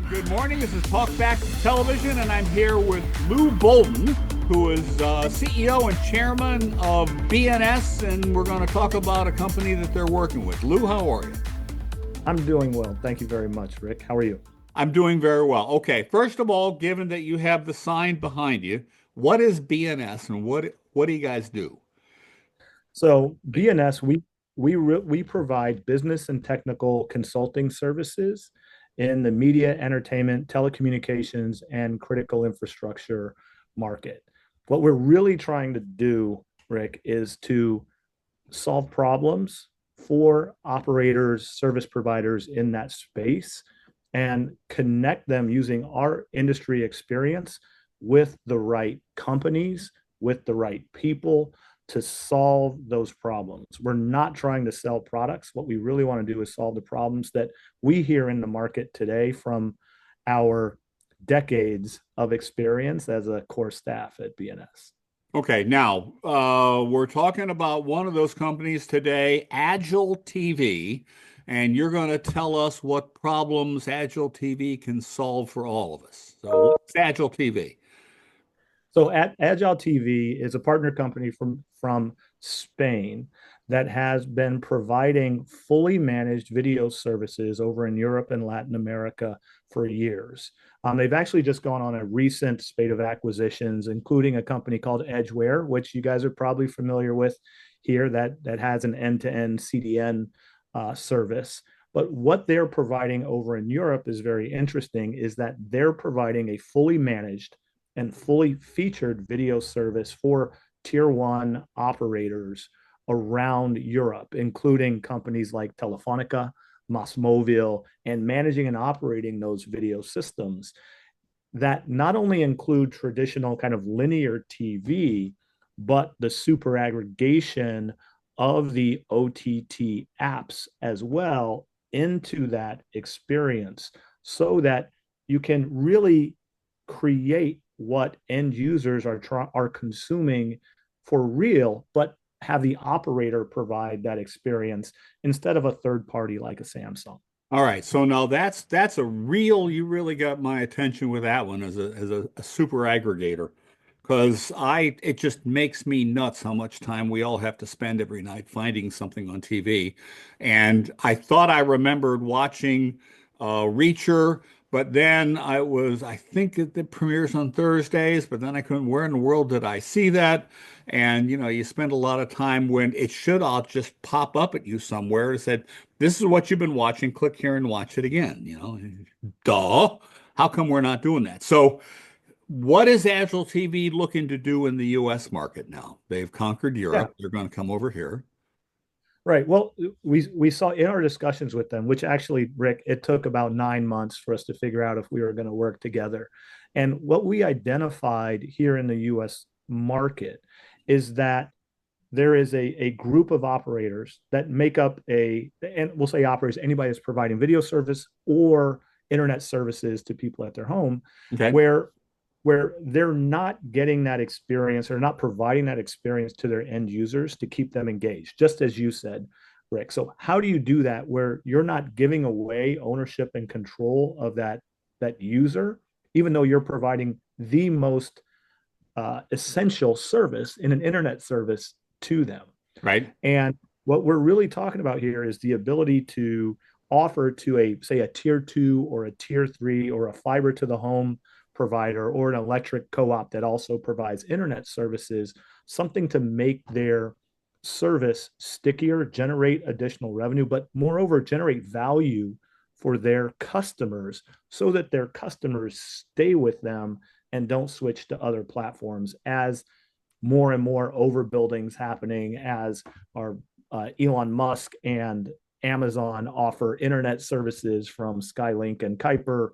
Good morning. This is Talkback Television, and I'm here with Lou Bolden, who is CEO and chairman of BNS, and we're going to talk about a company that they're working with. Lou, how are you? I'm doing well. Thank you very much, Rick. How are you? I'm doing very well. Okay, first of all, given that you have the sign behind you, what is BNS and what do you guys do? So BNS, we provide business and technical consulting services in the media, entertainment, telecommunications, and critical infrastructure market. What we're really trying to do, Rick, is to solve problems for operators, service providers in that space, and connect them using our industry experience with the right companies, with the right people to solve those problems. We're not trying to sell products. What we really want to do is solve the problems that we hear in the market today from our decades of experience as a core staff at BNS. Okay, now we're talking about one of those companies today, agiletv, and you're going to tell us what problems agiletv can solve for all of us. So, what's agiletv? So at Agile TV is a partner company from Spain that has been providing fully managed video services over in Europe and Latin America for years. They've actually just gone on a recent spate of acquisitions, including a company called Edgeware, which you guys are probably familiar with here, that has an end-to-end CDN service. But what they're providing over in Europe is very interesting, is that they're providing a fully managed and fully featured video service for tier one operators around Europe, including companies like Telefonica, Mosmovil, and managing and operating those video systems that not only include traditional kind of linear TV, but the super aggregation of the OTT apps as well into that experience so that you can really create what end users are consuming for real, but have the operator provide that experience instead of a third party like a Samsung. All right, so now that's a real, you really got my attention with that one as a super aggregator, because I it just makes me nuts how much time we all have to spend every night finding something on TV. And I thought I remembered watching Reacher, but then I think it premieres on Thursdays, but then I couldn't, where in the world did I see that? And you spend a lot of time when it should all just pop up at you somewhere. It said, this is what you've been watching. Click here and watch it again. Duh. How come we're not doing that? So, what is Agile TV looking to do in the US market now? They've conquered Yeah, Europe. They're going to come over here. right. Well, we saw in our discussions with them, which actually, Rick, it took about 9 months for us to figure out if we were going to work together. And what we identified here in the US market is that there is a group of operators that make up and we'll say operators, anybody that's providing video service or internet services to people at their home, Okay. where they're not getting that experience or not providing that experience to their end users to keep them engaged, just as you said, Rick. So how do you do that where you're not giving away ownership and control of that user, even though you're providing the most essential service in an internet service to them? Right. And what we're really talking about here is the ability to offer to say a tier two or a tier three or a fiber to the home provider or an electric co-op that also provides internet services, something to make their service stickier, generate additional revenue, but moreover, generate value for their customers so that their customers stay with them and don't switch to other platforms as more and more overbuildings happening as our Elon Musk and Amazon offer internet services from Skylink and Kuiper,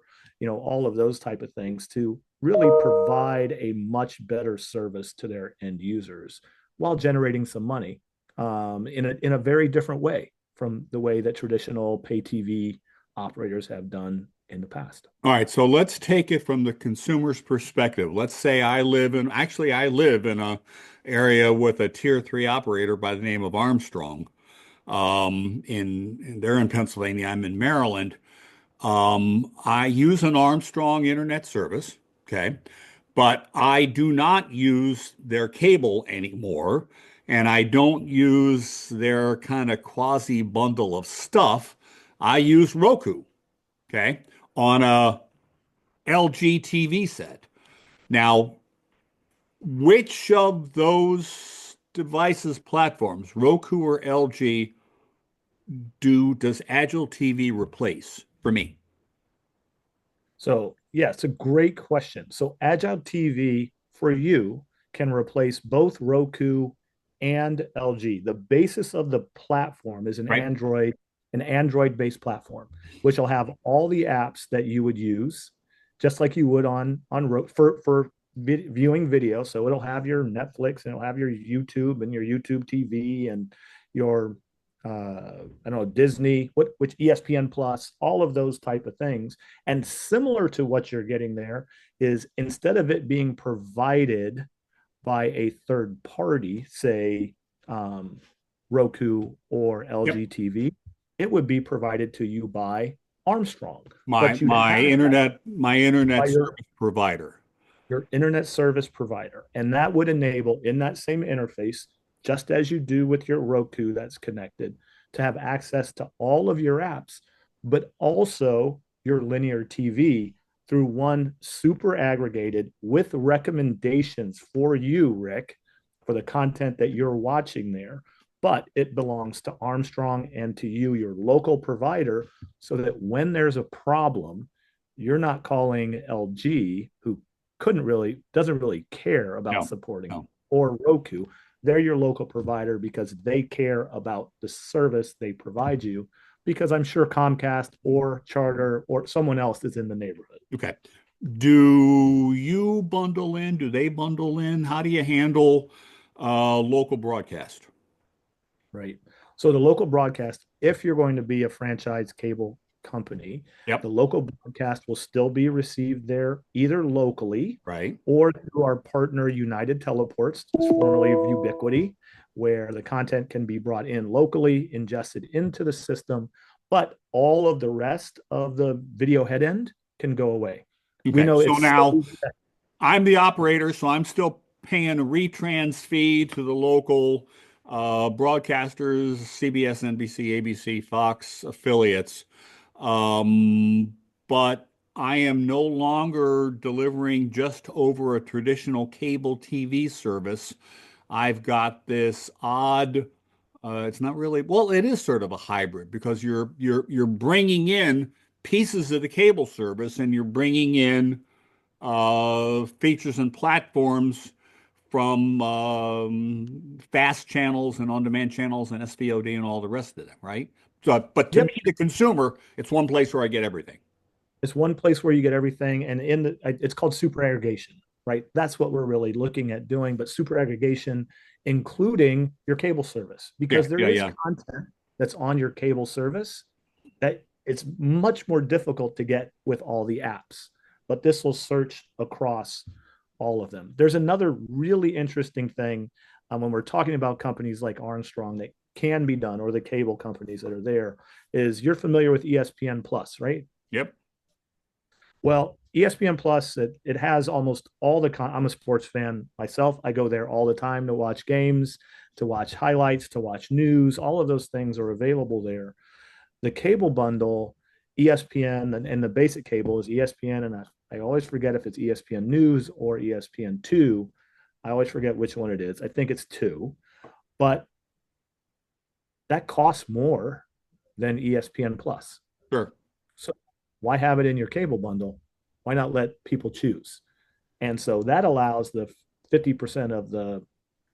all of those type of things to really provide a much better service to their end users while generating some money in a very different way from the way that traditional pay TV operators have done in the past. All right, so let's take it from the consumer's perspective. Let's say I live in a area with a tier three operator by the name of Armstrong. They're in Pennsylvania. I'm in Maryland. I use an Armstrong internet service, okay, but I do not use their cable anymore, and I don't use their kind of quasi bundle of stuff. I use Roku, okay, on a LG TV set. Now, which of those devices platforms, Roku or LG, does Agile TV replace for me? So, yeah, it's a great question. So, Agile TV for you can replace both Roku and LG. The basis of the platform is Right. An Android-based platform, which will have all the apps that you would use, just like you would on for viewing video. So it'll have your Netflix and it'll have your YouTube and your YouTube TV and your I don't know, Disney, which ESPN Plus, all of those type of things. And similar to what you're getting there is instead of it being provided by a third party, say Roku or Yep. LG TV, it would be provided to you by Armstrong. My But you'd my have internet my by internet service provider. your internet service provider. And that would enable in that same interface, just as you do with your Roku that's connected, to have access to all of your apps, but also your linear TV through one super aggregated with recommendations for you, Rick, for the content that you're watching there. But it belongs to Armstrong and to you, your local provider, so that when there's a problem, you're not calling LG, who doesn't really care about No, supporting no. or Roku. They're your local provider because they care about the service they provide you. Because I'm sure Comcast or Charter or someone else is in the neighborhood. Okay. Do you bundle in? Do they bundle in? How do you handle local broadcast? Right. So the local broadcast, if you're going to be a franchise cable company, the Yep. local broadcast will still be received there either locally Right. or through our partner United Teleports, formerly of Ubiquity, where the content can be brought in locally, ingested into the system, but all of the rest of the video head end can go away. We Okay. know So it's now still I'm the operator, so I'm still paying a retrans fee to the local broadcasters, CBS, NBC, ABC, Fox affiliates. But I am no longer delivering just over a traditional cable TV service. I've got this odd, it's not really, well, it is sort of a hybrid because you're bringing in pieces of the cable service and you're bringing in features and platforms from fast channels and on-demand channels and SVOD and all the rest of them, right? So, but to yep. me, the consumer, it's one place where I get everything. It's one place where you get everything, and it's called super aggregation, right? That's what we're really looking at doing, but super aggregation, including your cable service, Yeah, because there yeah, is yeah. content that's on your cable service that it's much more difficult to get with all the apps, but this will search across all of them. There's another really interesting thing when we're talking about companies like Armstrong that can be done, or the cable companies that are there, is you're familiar with ESPN Plus, right? Yep. Well, ESPN Plus, it has almost all I'm a sports fan myself. I go there all the time to watch games, to watch highlights, to watch news. All of those things are available there. The cable bundle, ESPN, and the basic cable is ESPN, and I always forget if it's ESPN News or ESPN2. I always forget which one it is. I think it's two, but that costs more than ESPN Plus. Sure. So why have it in your cable bundle? Why not let people choose? And so that allows the 50% of the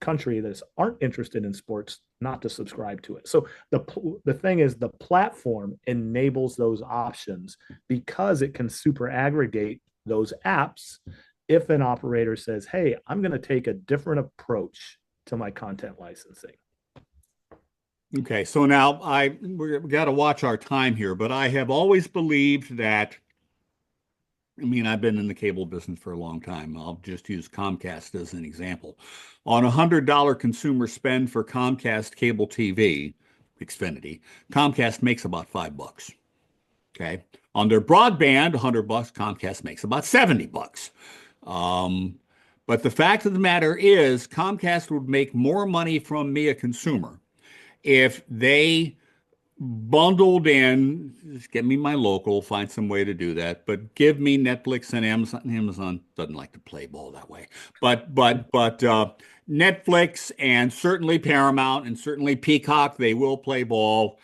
country that aren't interested in sports not to subscribe to it. So the thing is, the platform enables those options because it can super aggregate those apps. If an operator says, hey, I'm going to take a different approach to my content licensing. Okay. So now we got to watch our time here, but I have always believed that. I mean, I've been in the cable business for a long time. I'll just use Comcast as an example. On a $100 consumer spend for Comcast cable TV, Xfinity, Comcast makes about $5. Okay. On their broadband, $100, Comcast makes about $70. Um, but the fact of the matter is, Comcast would make more money from me, a consumer, if they bundled in, just get me my local, find some way to do that, but give me Netflix and Amazon. Amazon doesn't like to play ball that way, but Netflix and certainly Paramount and certainly Peacock, they will play ball.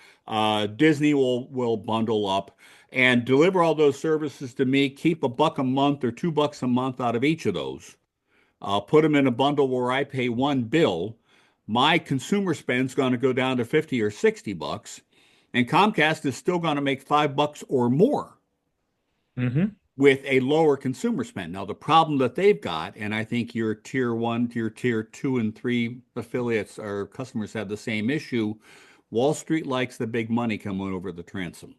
Disney will bundle up and deliver all those services to me. Keep a buck a month or $2 a month out of each of those. I'll put them in a bundle where I pay one bill. My consumer spend's going to go down to 50 or $60, and Comcast is still going to make $5 or more Mm-hmm. with a lower consumer spend. Now, the problem that they've got, and I think your tier one, your tier two and three affiliates or customers have the same issue. Wall Street likes the big money coming over the transom.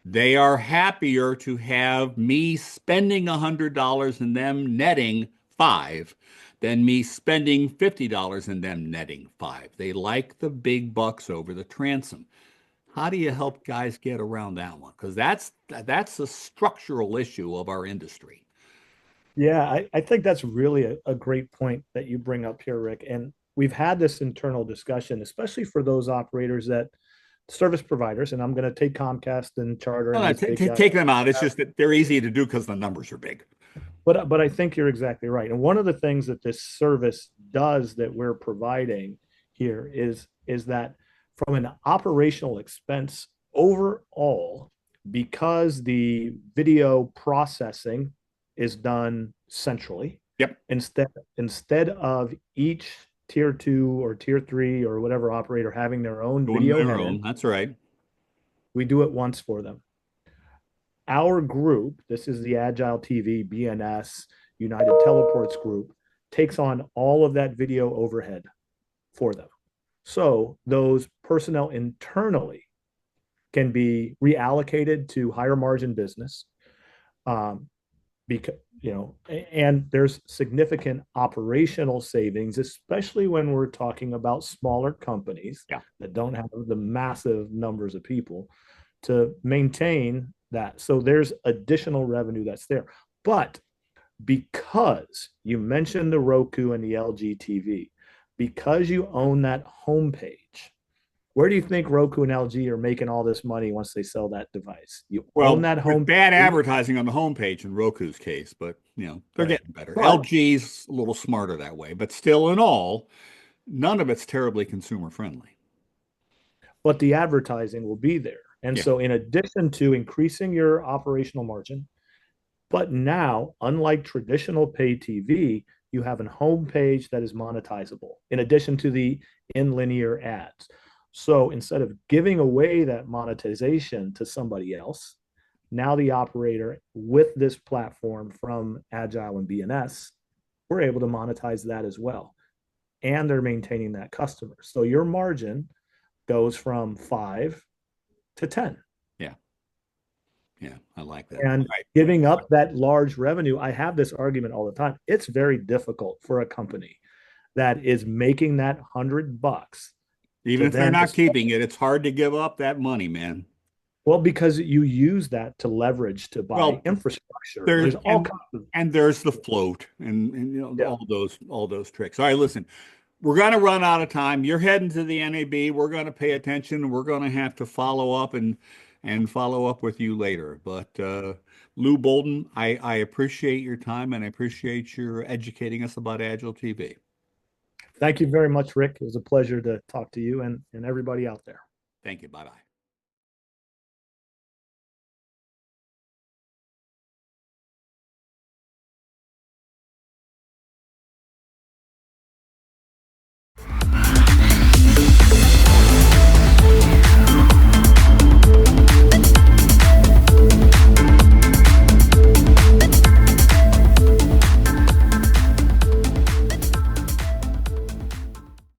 They are happier to have me spending $100 and them netting five than me spending $50 and them netting five. They like the big bucks over the transom. How do you help guys get around that one? Because that's a structural issue of our industry. Yeah, I think that's really a great point that you bring up here, Rick. And we've had this internal discussion, especially for those operators that service providers, and I'm going to take Comcast and Charter No, and no, these big guys. take them out. It's just that they're easy to do because the numbers are big. But I think you're exactly right. And one of the things that this service does that we're providing here is that from an operational expense overall, because the video processing is done centrally, Yep. instead of each tier two or tier three or whatever operator having their own Doing video their head, own. That's right. we do it once for them. Our group, this is the Agile TV, BNS, United Teleports group, takes on all of that video overhead for them. So those personnel internally can be reallocated to higher margin business, because and there's significant operational savings, especially when we're talking about smaller companies Yeah. that don't have the massive numbers of people to maintain that. So there's additional revenue that's there. But because you mentioned the Roku and the LG TV, because you own that homepage, where do you think Roku and LG are making all this money once they sell that device? You own Well, that with home bad page, advertising on the homepage in Roku's case, but they're right? getting better. But LG's a little smarter that way, but still in all, none of it's terribly consumer friendly. the advertising will be there. And Yeah. so in addition to increasing your operational margin, but now, unlike traditional pay TV, you have a homepage that is monetizable in addition to the in linear ads. So instead of giving away that monetization to somebody else, now the operator with this platform from Agile and BNS, we're able to monetize that as well. And they're maintaining that customer. So your margin goes from 5 to 10. Yeah. Yeah. I like that. All And right. giving up that large revenue, I have this argument all the time. It's very difficult for a company that is making that $100 Even to if they're then, not keeping it, it's hard to give up that money, man. well, because you use that to leverage to buy Well, infrastructure. there's There's all kinds of, and there's the float and yeah. all those tricks. All right, listen, we're going to run out of time. You're heading to the NAB. We're going to pay attention. We're going to have to follow up and follow up with you later. But Lou Bolden, I appreciate your time and I appreciate your educating us about Agile TV. Thank you very much, Rick. It was a pleasure to talk to you and everybody out there. Thank you. Bye bye.